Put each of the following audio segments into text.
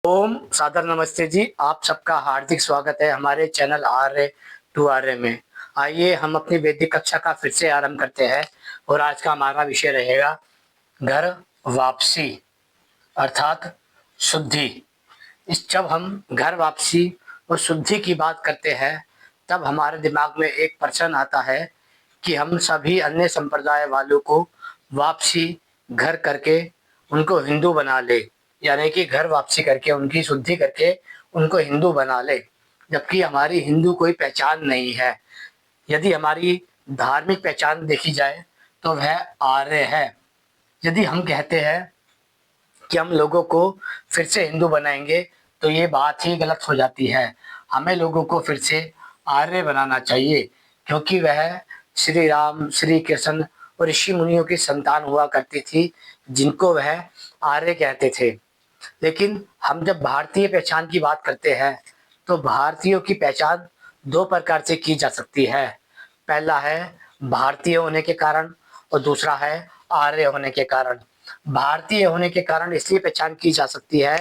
ओम सादर नमस्ते जी। आप सबका हार्दिक स्वागत है हमारे चैनल RA2RA में। आइए हम अपनी वैदिक कक्षा का फिर से आरंभ करते हैं और आज का हमारा विषय रहेगा घर वापसी अर्थात शुद्धि। इस जब हम घर वापसी और शुद्धि की बात करते हैं तब हमारे दिमाग में एक प्रश्न आता है कि हम सभी अन्य संप्रदाय वालों को वापसी घर करके उनको हिंदू बना ले, यानी कि घर वापसी करके उनकी शुद्धि करके उनको हिंदू बना ले, जबकि हमारी हिंदू कोई पहचान नहीं है। यदि हमारी धार्मिक पहचान देखी जाए तो वह आर्य है। यदि हम कहते हैं कि हम लोगों को फिर से हिंदू बनाएंगे तो ये बात ही गलत हो जाती है। हमें लोगों को फिर से आर्य बनाना चाहिए, क्योंकि वह श्री राम, श्री कृष्ण और ऋषि मुनियों की संतान हुआ करती थी, जिनको वह आर्य कहते थे। लेकिन हम जब भारतीय पहचान की बात करते हैं तो भारतीयों की पहचान दो प्रकार से की जा सकती है। पहला है भारतीय होने के कारण और दूसरा है आर्य होने के कारण। भारतीय होने के कारण इसलिए पहचान की जा सकती है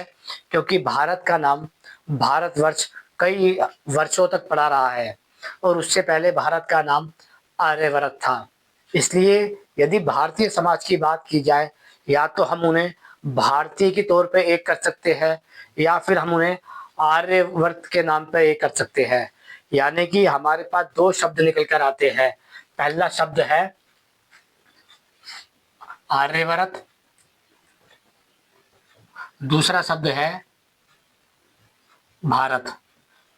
क्योंकि भारत का नाम भारतवर्ष कई वर्षों तक पड़ा रहा है और उससे पहले भारत का नाम आर्यवर्त था। इसलिए यदि भारतीय समाज की बात की जाए, या तो हम उन्हें भारतीय के तौर पे एक कर सकते हैं या फिर हम उन्हें आर्यवर्त के नाम पे एक कर सकते हैं। यानी कि हमारे पास दो शब्द निकल कर आते हैं। पहला शब्द है आर्यवर्त, दूसरा शब्द है भारत।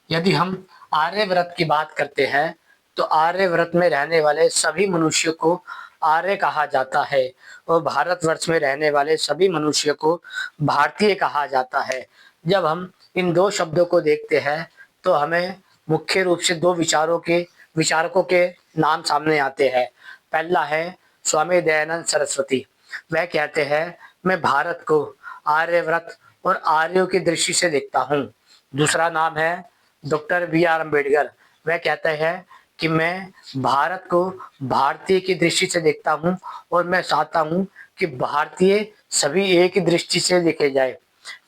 यदि हम आर्यव्रत की बात करते हैं तो आर्यव्रत में रहने वाले सभी मनुष्यों को आर्य कहा जाता है और भारतवर्ष में रहने वाले सभी मनुष्यों को भारतीय कहा जाता है। जब हम इन दो शब्दों को देखते हैं तो हमें मुख्य रूप से दो विचारकों के नाम सामने आते हैं। पहला है स्वामी दयानंद सरस्वती। वह कहते हैं, मैं भारत को आर्यव्रत और आर्यों की दृष्टि से देखता हूँ। दूसरा नाम है डॉक्टर BR अम्बेडकर। वह कहते हैं कि मैं भारत को भारतीय की दृष्टि से देखता हूँ और मैं चाहता हूँ कि भारतीय सभी एक ही दृष्टि से देखे जाए।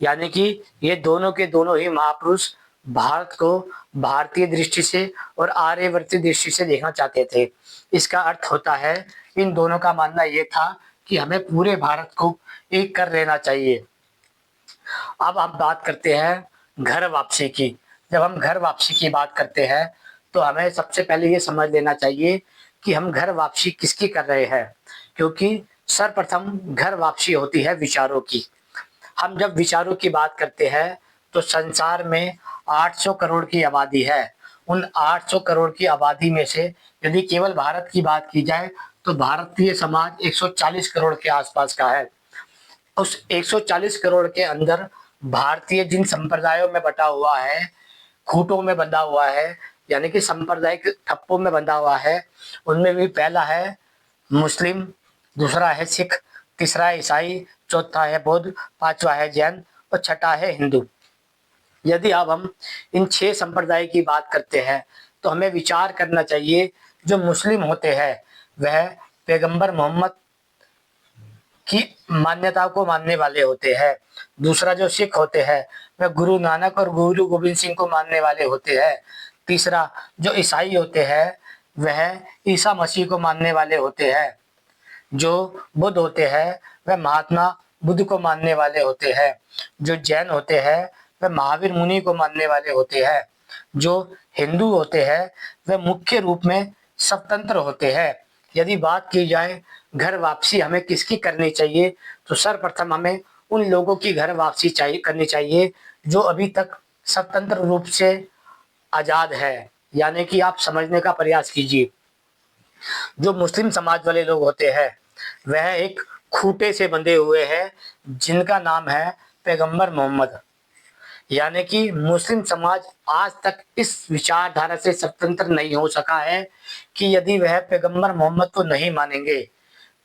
यानी कि ये दोनों के दोनों ही महापुरुष भारत को भारतीय दृष्टि से और आर्यवर्ती दृष्टि से देखना चाहते थे। इसका अर्थ होता है, इन दोनों का मानना ये था कि हमें पूरे भारत को एक कर लेना चाहिए। अब हम बात करते हैं घर वापसी की। जब हम घर वापसी की बात करते हैं तो हमें सबसे पहले ये समझ लेना चाहिए कि हम घर वापसी किसकी कर रहे हैं, क्योंकि सर्वप्रथम घर वापसी होती है विचारों की। हम जब विचारों की बात करते हैं तो संसार में 800 करोड़ की आबादी है। उन 800 करोड़ की आबादी में से यदि केवल भारत की बात की जाए तो भारतीय समाज 140 करोड़ के आसपास का है। उस 140 करोड़ के अंदर भारतीय जिन संप्रदायों में बटा हुआ है, खूंटों में बंधा हुआ है, यानी कि सांप्रदायिक ठप्पों में बंधा हुआ है, उनमें भी पहला है मुस्लिम, दूसरा है सिख, तीसरा है ईसाई, चौथा है बौद्ध, पांचवा है जैन और छठा है हिंदू। यदि अब हम इन 6 संप्रदाय की बात करते हैं तो हमें विचार करना चाहिए, जो मुस्लिम होते हैं वह पैगंबर मोहम्मद की मान्यता को मानने वाले होते हैं। दूसरा जो सिख होते हैं वह गुरु नानक और गुरु गोविंद सिंह को मानने वाले होते हैं। तीसरा जो ईसाई होते हैं वह ईसा मसीह को मानने वाले होते हैं। जो बुद्ध होते हैं वह महात्मा बुद्ध को मानने वाले होते हैं। जो जैन होते हैं वह महावीर मुनि को मानने वाले होते हैं। जो हिंदू होते हैं वह मुख्य रूप में स्वतंत्र होते हैं। यदि बात की जाए घर वापसी हमें किसकी करनी चाहिए, तो सर्वप्रथम हमें उन लोगों की घर वापसी करनी चाहिए जो अभी तक स्वतंत्र रूप से आजाद है। यानी कि आप समझने का प्रयास कीजिए, जो मुस्लिम समाज वाले लोग होते हैं वह एक खूंटे से बंधे हुए हैं जिनका नाम है पैगंबर मोहम्मद। यानी कि मुस्लिम समाज आज तक इस विचारधारा से स्वतंत्र नहीं हो सका है कि यदि वह पैगंबर मोहम्मद को नहीं मानेंगे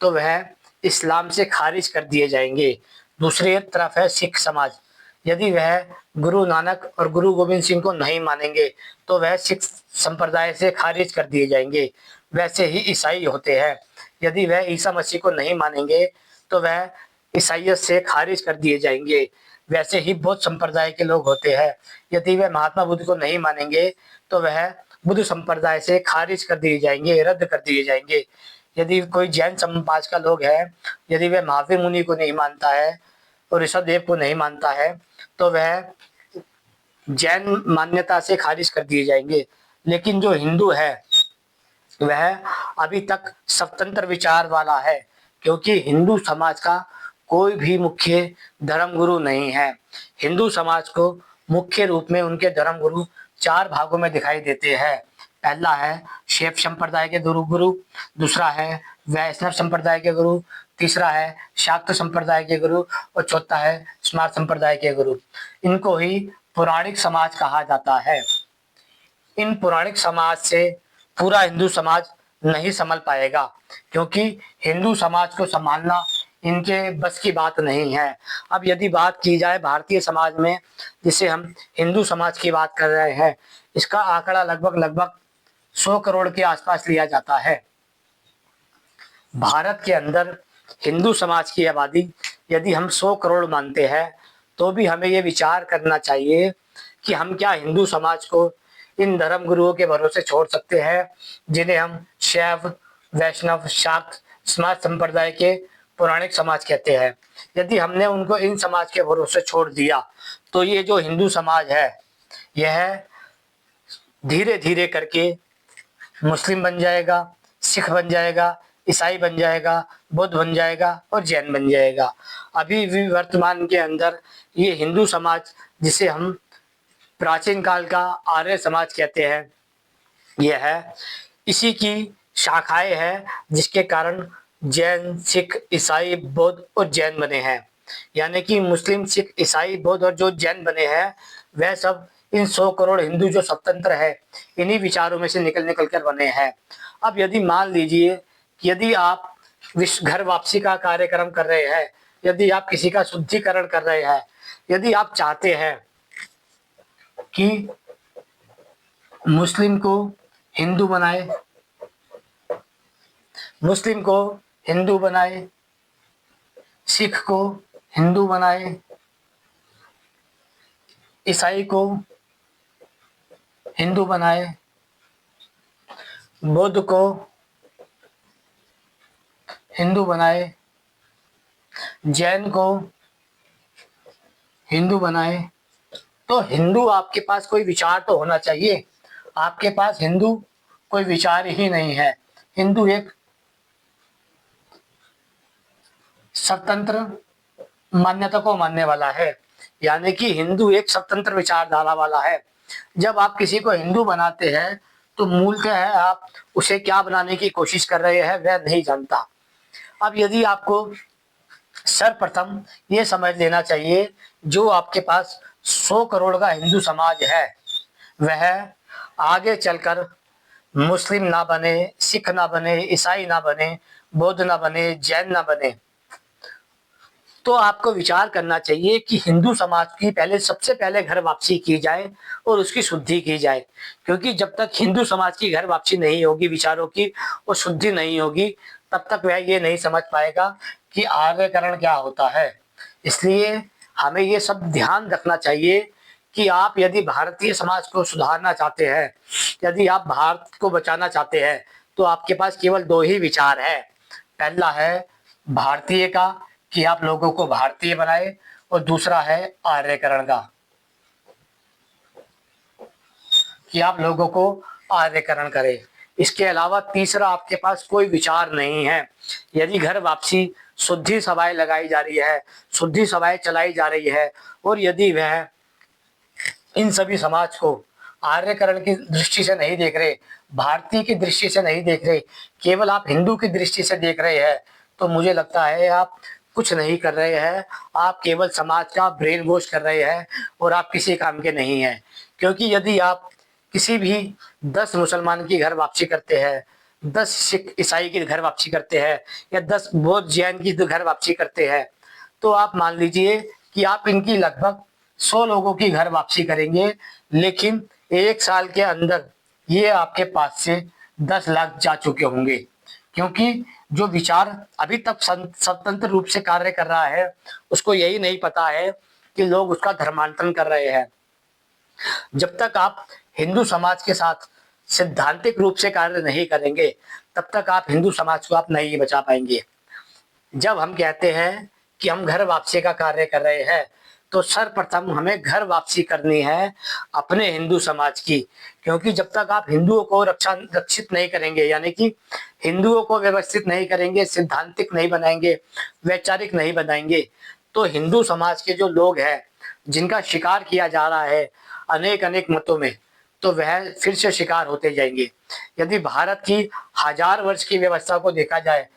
तो वह इस्लाम से खारिज कर दिए जाएंगे। दूसरी तरफ है सिख समाज। यदि वह गुरु नानक और गुरु गोविंद सिंह को नहीं मानेंगे तो वह सिख संप्रदाय से खारिज कर दिए जाएंगे। वैसे ही ईसाई होते हैं, यदि वह ईसा मसीह को नहीं मानेंगे तो वह ईसाइयत से खारिज कर दिए जाएंगे। वैसे ही बौद्ध संप्रदाय के लोग होते हैं। यदि वे महात्मा बुद्ध को नहीं मानेंगे तो वह बुद्ध संप्रदाय से खारिज कर दिए जाएंगे, रद्द कर दिए जाएंगे। यदि कोई जैन समाज का लोग है, यदि वह महावीर मुनि को नहीं मानता है और ऋषभदेव को नहीं मानता है तो वह जैन मान्यता से खारिज कर दिए जाएंगे। लेकिन जो हिंदू है वह अभी तक स्वतंत्र विचार वाला है, क्योंकि हिंदू समाज का कोई भी मुख्य धर्म गुरु नहीं है। हिंदू समाज को मुख्य रूप में उनके धर्म गुरु चार भागों में दिखाई देते हैं। पहला है शैव संप्रदाय के गुरु, दूसरा है वैष्णव संप्रदाय के गुरु, तीसरा है शाक्त संप्रदाय के गुरु और चौथा है स्मार्त संप्रदाय के गुरु। इनको ही पौराणिक समाज कहा जाता है। इन पौराणिक समाज से पूरा हिंदू समाज नहीं संभल पाएगा, क्योंकि हिंदू समाज को संभालना इनके बस की बात नहीं है। अब यदि बात की जाए भारतीय समाज में, जिसे हम हिंदू समाज की बात कर रहे हैं, इसका आंकड़ा लगभग 100 करोड़ के आसपास लिया जाता है। भारत के अंदर हिंदू समाज की आबादी यदि हम 100 करोड़ मानते हैं तो भी हमें ये विचार करना चाहिए कि हम क्या हिंदू समाज को इन धर्म गुरुओं के भरोसे छोड़ सकते हैं, जिन्हें हम शैव, वैष्णव, शाक्त, स्मार्त संप्रदाय के पौराणिक समाज कहते हैं। यदि हमने उनको इन समाज के भरोसे छोड़ दिया तो ये जो हिंदू समाज है यह धीरे धीरे करके मुस्लिम बन जाएगा, सिख बन जाएगा, ईसाई बन जाएगा, बौद्ध बन जाएगा और जैन बन जाएगा। अभी भी वर्तमान के अंदर ये हिंदू समाज, जिसे हम प्राचीन काल का आर्य समाज कहते हैं, यह है इसी की शाखाएं हैं, जिसके कारण जैन, सिख, ईसाई, बौद्ध और जैन बने हैं। यानी कि मुस्लिम, सिख, ईसाई, बौद्ध और जो जैन बने हैं वह सब इन 100 करोड़ हिंदू जो स्वतंत्र है इन्हीं विचारों में से निकल कर बने हैं। अब यदि मान लीजिए कि यदि आप घर वापसी का कार्यक्रम कर रहे हैं, यदि आप किसी का शुद्धिकरण कर रहे हैं, यदि आप चाहते हैं कि मुस्लिम को हिंदू बनाए, मुस्लिम को हिंदू बनाए, सिख को हिंदू बनाए, ईसाई को हिंदू बनाए, बौद्ध को हिंदू बनाए, जैन को हिंदू बनाए, तो हिंदू आपके पास कोई विचार तो होना चाहिए। आपके पास हिंदू कोई विचार ही नहीं है। हिंदू एक स्वतंत्र मान्यता को मानने वाला है, यानी कि हिंदू एक स्वतंत्र विचारधारा वाला है। जब आप किसी को हिंदू बनाते हैं तो मूलतः है आप उसे क्या बनाने की कोशिश कर रहे हैं वह नहीं जानता। अब यदि आपको सर्वप्रथम ये समझ लेना चाहिए, जो आपके पास 100 करोड़ का हिंदू समाज है वह आगे चलकर मुस्लिम ना बने, सिख ना बने, ईसाई ना बने, बौद्ध ना बने, जैन ना बने। तो आपको विचार करना चाहिए कि हिंदू समाज की सबसे पहले घर वापसी की जाए और उसकी शुद्धि की जाए, क्योंकि जब तक हिंदू समाज की घर वापसी नहीं होगी, विचारों की और शुद्धि नहीं होगी, तब तक वह ये नहीं समझ पाएगा कि आर्यकरण क्या होता है। इसलिए हमें ये सब ध्यान रखना चाहिए कि आप यदि भारतीय समाज को सुधारना चाहते हैं, यदि आप भारत को बचाना चाहते हैं, तो आपके पास केवल दो ही विचार है। पहला है भारतीय का, कि आप लोगों को भारतीय बनाए, और दूसरा है आर्यकरण का, कि आप लोगों को आर्यकरण करें। इसके अलावा तीसरा आपके पास कोई विचार नहीं है। यदि घर वापसी शुद्धि सभाएं लगाई जा रही है, शुद्धि सभाएं चलाई जा रही है, और यदि वह इन सभी समाज को आर्यकरण की दृष्टि से नहीं देख रहे, भारतीय की दृष्टि से नहीं देख रहे, केवल आप हिंदू की दृष्टि से देख रहे हैं, तो मुझे लगता है आप कुछ नहीं कर रहे हैं। आप केवल समाज का ब्रेन वॉश कर रहे हैं और आप किसी काम के नहीं हैं। क्योंकि यदि आप किसी भी 10 मुसलमान की घर वापसी करते हैं, 10 सिख ईसाई की घर वापसी करते हैं, या 10 बौद्ध जैन की घर वापसी करते हैं, तो आप मान लीजिए कि आप इनकी लगभग 100 लोगों की घर वापसी करेंगे, लेकिन 1 साल के अंदर ये आपके पास से 10 लाख जा चुके होंगे। क्योंकि जो विचार अभी तक स्वतंत्र रूप से कार्य कर रहा है उसको यही नहीं पता है कि लोग उसका धर्मांतरण कर रहे हैं। जब तक आप हिंदू समाज के साथ सिद्धांतिक रूप से कार्य नहीं करेंगे, तब तक आप हिंदू समाज को आप नहीं बचा पाएंगे। जब हम कहते हैं कि हम घर वापसी का कार्य कर रहे हैं, तो सर्वप्रथम हमें घर वापसी करनी है अपने हिंदू समाज की, क्योंकि जब तक आप हिंदुओं को रक्षित नहीं करेंगे, यानी कि हिंदुओं को व्यवस्थित नहीं करेंगे, सिद्धांतिक नहीं बनाएंगे, वैचारिक नहीं बनाएंगे, तो हिंदू समाज के जो लोग हैं जिनका शिकार किया जा रहा है अनेक अनेक मतों में, तो वह फिर से शिकार होते जाएंगे। यदि भारत की 1000 वर्ष की व्यवस्था को देखा जाए,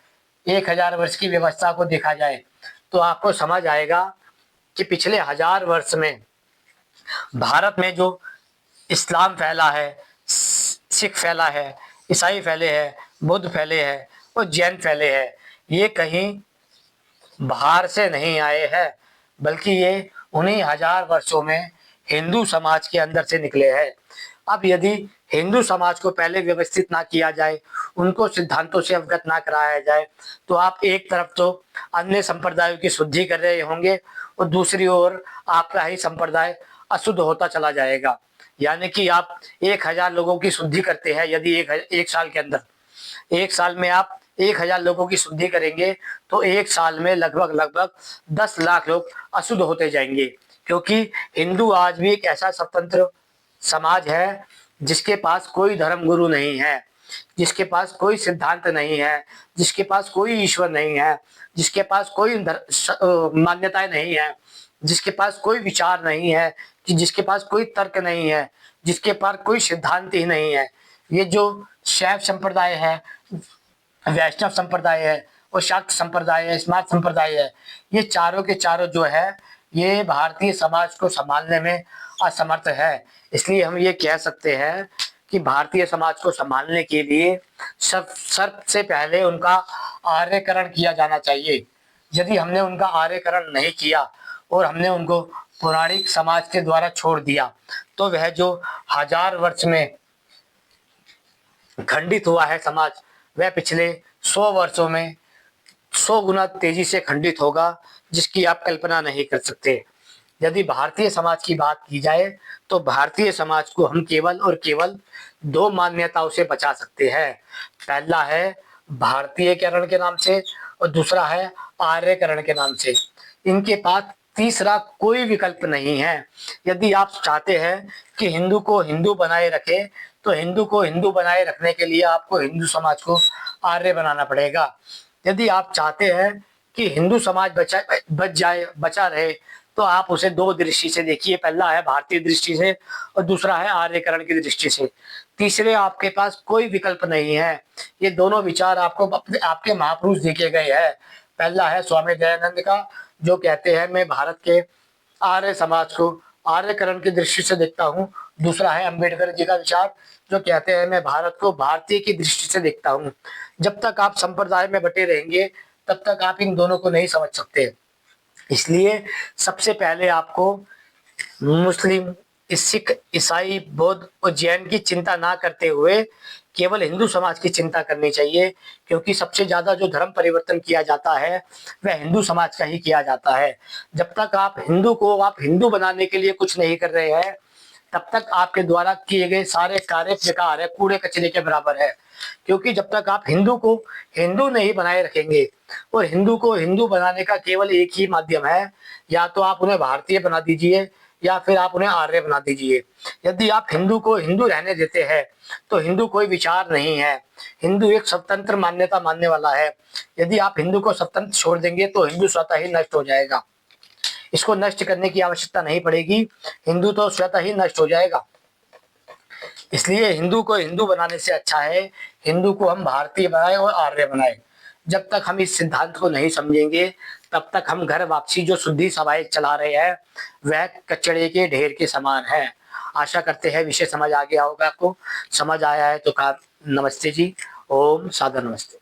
1000 वर्ष की व्यवस्था को देखा जाए, तो आपको समझ आएगा कि पिछले 1000 वर्ष में भारत में जो इस्लाम फैला है, सिख फैला है, ईसाई फैले हैं, बुद्ध फैले हैं और जैन फैले हैं, ये कहीं बाहर से नहीं आए हैं, बल्कि ये उन्हीं 1000 वर्षों में हिंदू समाज के अंदर से निकले हैं। अब यदि हिंदू समाज को पहले व्यवस्थित ना किया जाए, उनको सिद्धांतों से अवगत ना कराया जाए, तो आप एक तरफ तो अन्य संप्रदायों की शुद्धि कर रहे होंगे और दूसरी ओर आपका ही संप्रदाय अशुद्ध होता चला जाएगा। यानी कि आप 1000 लोगों की शुद्धि करते हैं, यदि एक साल के अंदर, एक साल में आप 1000 लोगों की शुद्धि करेंगे, तो एक साल में लगभग 10 लाख लोग अशुद्ध होते जाएंगे। क्योंकि हिंदू आज भी एक ऐसा स्वतंत्र समाज है जिसके पास कोई धर्म गुरु नहीं है, जिसके पास कोई सिद्धांत नहीं है, जिसके पास कोई ईश्वर नहीं है, जिसके पास कोई मान्यताएं नहीं है, जिसके पास कोई विचार नहीं है, कि जिसके पास कोई तर्क नहीं है, जिसके पास कोई सिद्धांत ही नहीं है। ये जो शैव संप्रदाय है, वैष्णव संप्रदाय है और शाक्त संप्रदाय है, स्मार्त संप्रदाय है, ये चारों के चारों जो है ये भारतीय समाज को संभालने में असमर्थ है। इसलिए हम ये कह सकते हैं कि भारतीय समाज को संभालने के लिए सबसे पहले उनका आर्यकरण किया जाना चाहिए। यदि हमने उनका आर्यकरण नहीं किया और हमने उनको पौराणिक समाज के द्वारा छोड़ दिया, तो वह जो 1000 वर्ष में खंडित हुआ है समाज, वह पिछले 100 वर्षों में 100 गुना तेजी से खंडित होगा, जिसकी आप कल्पना नहीं कर सकते। यदि भारतीय समाज की बात की जाए, तो भारतीय समाज को हम केवल और केवल 2 मान्यताओं से बचा सकते हैं। पहला है भारतीयकरण के नाम से और दूसरा है आर्यकरण के नाम से। इनके पास तीसरा कोई विकल्प नहीं है। यदि आप चाहते हैं कि हिंदू को हिंदू बनाए रखे, तो हिंदू को हिंदू बनाए रखने के लिए आपको हिंदू समाज को आर्य बनाना पड़ेगा। यदि आप चाहते हैं कि हिंदू समाज बचा रहे, तो आप उसे 2 दृष्टि से देखिए। पहला है भारतीय दृष्टि से और दूसरा है आर्यकरण की दृष्टि से। तीसरे आपके पास कोई विकल्प नहीं है। ये दोनों विचार आपको आपके महापुरुष देखे गए हैं। पहला है स्वामी दयानंद का, जो कहते हैं मैं भारत के आर्य समाज को आर्यकरण की दृष्टि से देखता हूँ। दूसरा है अंबेडकर जी का विचार, जो कहते हैं मैं भारत को भारतीय की दृष्टि से देखता हूँ। जब तक आप संप्रदाय में बटे रहेंगे, तब तक आप इन दोनों को नहीं समझ सकते। इसलिए सबसे पहले आपको मुस्लिम, सिख, ईसाई, बौद्ध और जैन की चिंता ना करते हुए केवल हिंदू समाज की चिंता करनी चाहिए, क्योंकि सबसे ज्यादा जो धर्म परिवर्तन किया जाता है वह हिंदू समाज का ही किया जाता है। जब तक आप हिंदू को आप हिंदू बनाने के लिए कुछ नहीं कर रहे हैं, तब तक आपके द्वारा किए गए सारे कार्य बेकार है, कूड़े कचरे के बराबर है। क्योंकि जब तक आप हिंदू को हिंदू नहीं बनाए रखेंगे, और हिंदू को हिंदू बनाने का केवल एक ही माध्यम है, या तो आप उन्हें भारतीय बना दीजिए या फिर आप उन्हें आर्य बना दीजिए। यदि आप हिंदू को हिंदू रहने देते हैं, तो हिंदू कोई विचार नहीं है, हिंदू एक स्वतंत्र मान्यता मानने वाला है। यदि आप हिंदू को स्वतंत्र छोड़ देंगे, तो हिंदू स्वतः ही नष्ट हो जाएगा। इसको नष्ट करने की आवश्यकता नहीं पड़ेगी, हिंदू तो स्वतः ही नष्ट हो जाएगा। इसलिए हिंदू को हिंदू बनाने से अच्छा है हिंदू को हम भारतीय बनाए और आर्य बनाए। जब तक हम इस सिद्धांत को नहीं समझेंगे, तब तक हम घर वापसी जो शुद्धि सभाएं चला रहे हैं वह कचड़े के ढेर के समान है। आशा करते हैं विषय समझ आ गया होगा आपको। समझ आया है तो नमस्ते जी। ओम सादर नमस्ते।